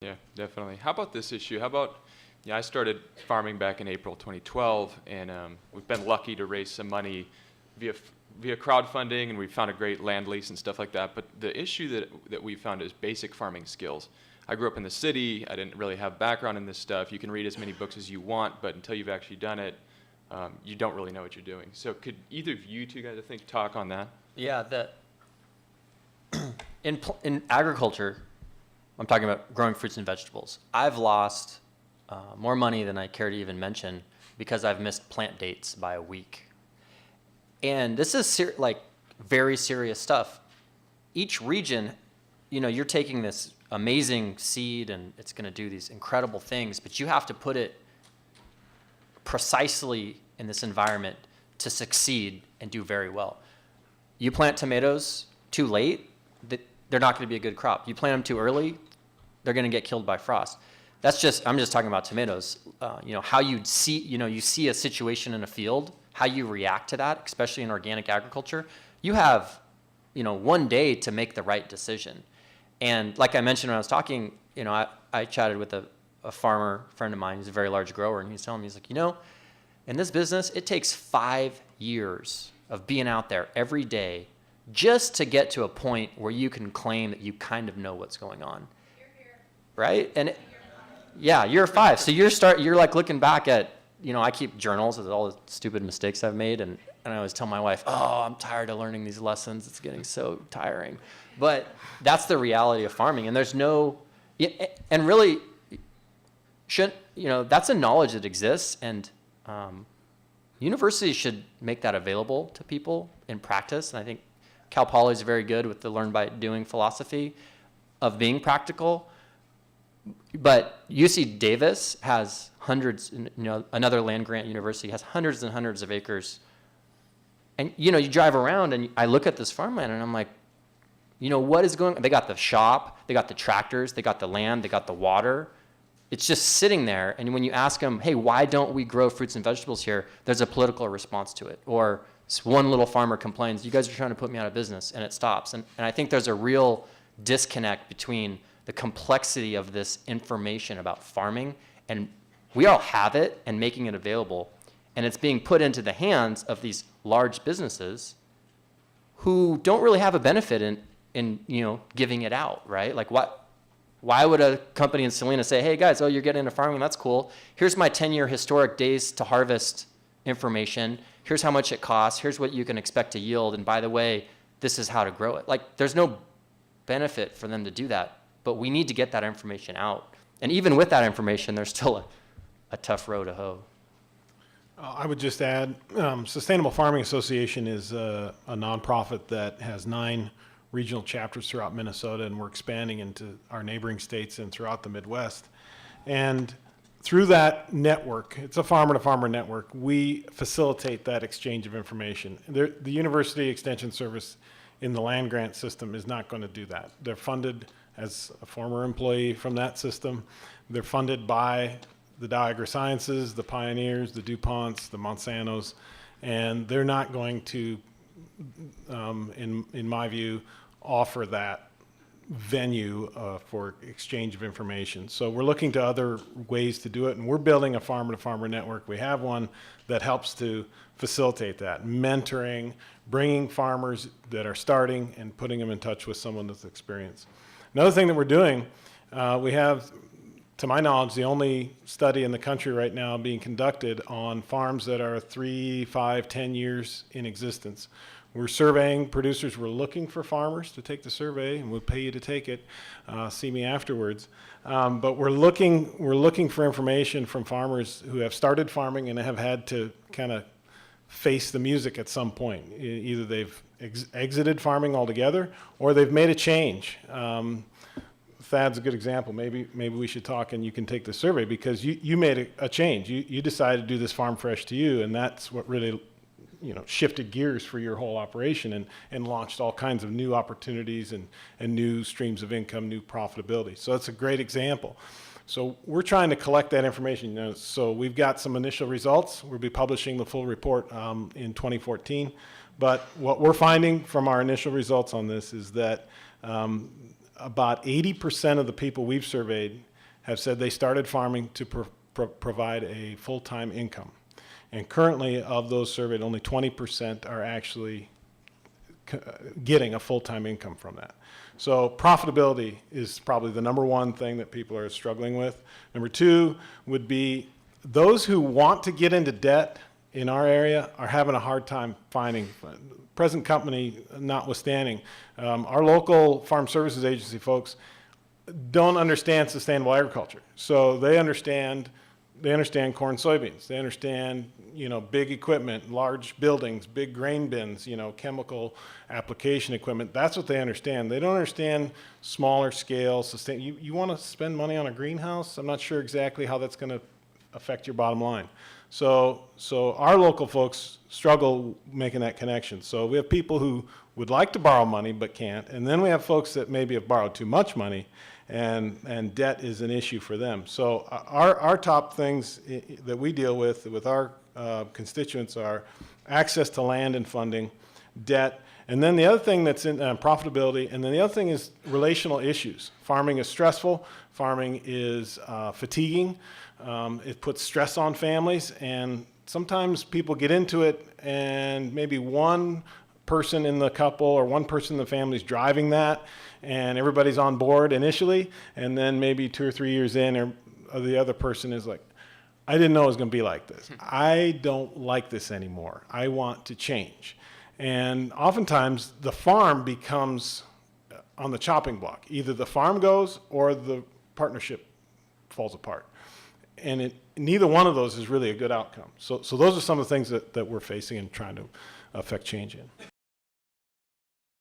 Yeah, definitely. How about this issue? How about, I started farming back in April 2012, and we've been lucky to raise some money via crowdfunding, and we found a great land lease and stuff like that. But the issue that we found is basic farming skills. I grew up in the city. I didn't really have background in this stuff. You can read as many books as you want, but until you've actually done it, you don't really know what you're doing. So could either of you two guys, I think, talk on that? Yeah, in agriculture, I'm talking about growing fruits and vegetables. I've lost more money than I care to even mention because I've missed plant dates by a week. And this is very serious stuff. Each region, you're taking this amazing seed and it's going to do these incredible things, but you have to put it precisely in this environment to succeed and do very well. You plant tomatoes too late, they're not going to be a good crop. You plant them too early, they're going to get killed by frost. I'm just talking about tomatoes. How you see a situation in a field, how you react to that, especially in organic agriculture. You have, 1 day to make the right decision. And like I mentioned when I was talking, I chatted with a farmer friend of mine who's a very large grower, and he's telling me, he's like, in this business, it takes 5 years of being out there every day just to get to a point where you can claim that you kind of know what's going on. Right? And year 5. So you're like looking back at, I keep journals of all the stupid mistakes I've made, and I always tell my wife, oh, I'm tired of learning these lessons. It's getting so tiring. But that's the reality of farming, and there's no, and really, that's a knowledge that exists, and universities should make that available to people in practice. And I think Cal Poly is very good with the learn by doing philosophy of being practical. But UC Davis has hundreds, another land grant university has hundreds and hundreds of acres. And, you drive around and I look at this farmland and I'm like, what is going on? They got the shop, they got the tractors, they got the land, they got the water. It's just sitting there. And when you ask them, hey, why don't we grow fruits and vegetables here? There's a political response to it. Or one little farmer complains, you guys are trying to put me out of business, and it stops. And I think there's a real disconnect between the complexity of this information about farming, and we all have it and making it available, and it's being put into the hands of these large businesses who don't really have a benefit in giving it out, right? Like why would a company in Salina say, hey guys, you're getting into farming, that's cool. Here's my 10-year historic days to harvest information. Here's how much it costs. Here's what you can expect to yield. And by the way, this is how to grow it. Like there's no benefit for them to do that. But we need to get that information out. And even with that information, there's still a tough row to hoe. I would just add, Sustainable Farming Association is a nonprofit that has 9 regional chapters throughout Minnesota, and we're expanding into our neighboring states and throughout the Midwest. And through that network, it's a farmer-to-farmer network, we facilitate that exchange of information. The University Extension Service in the land grant system is not going to do that. They're funded, as a former employee from that system, they're funded by the Dow AgriSciences, the Pioneers, the DuPonts, the Monsantos, and they're not going to, in my view, offer that venue for exchange of information. So we're looking to other ways to do it, and we're building a farmer-to-farmer network. We have one that helps to facilitate that, mentoring, bringing farmers that are starting and putting them in touch with someone with experience. Another thing that we're doing, we have, to my knowledge, the only study in the country right now being conducted on farms that are 3, 5, 10 years in existence. We're surveying producers. We're looking for farmers to take the survey, and we'll pay you to take it. See me afterwards. But we're looking for information from farmers who have started farming and have had to kind of face the music at some point. Either they've exited farming altogether, or they've made a change. Thad's a good example. Maybe we should talk and you can take the survey, because you made a change. You decided to do this farm fresh to you, and that's what really shifted gears for your whole operation and launched all kinds of new opportunities and new streams of income, new profitability. So that's a great example. So we're trying to collect that information. So we've got some initial results. We'll be publishing the full report in 2014. But what we're finding from our initial results on this is that about 80% of the people we've surveyed have said they started farming to provide a full-time income. And currently, of those surveyed, only 20% are actually getting a full-time income from that. So profitability is probably the number one thing that people are struggling with. Number two would be those who want to get into debt in our area are having a hard time finding, present company notwithstanding. Our local farm services agency folks don't understand sustainable agriculture. So they understand corn, soybeans. They understand, big equipment, large buildings, big grain bins, chemical application equipment. That's what they understand. They don't understand smaller scale, you want to spend money on a greenhouse? I'm not sure exactly how that's going to affect your bottom line. So our local folks struggle making that connection. So we have people who would like to borrow money but can't, and then we have folks that maybe have borrowed too much money, and debt is an issue for them. So our top things that we deal with our constituents are access to land and funding, debt, and then the other thing that's in profitability, and then the other thing is relational issues. Farming is stressful. Farming is fatiguing. It puts stress on families, and sometimes people get into it and maybe one person in the couple or one person in the family is driving that, and everybody's on board initially, and then maybe 2 or 3 years in, or the other person is like, I didn't know it was going to be like this. I don't like this anymore. I want to change. And oftentimes the farm becomes on the chopping block. Either the farm goes or the partnership falls apart. And neither one of those is really a good outcome. So those are some of the things that we're facing and trying to affect change in.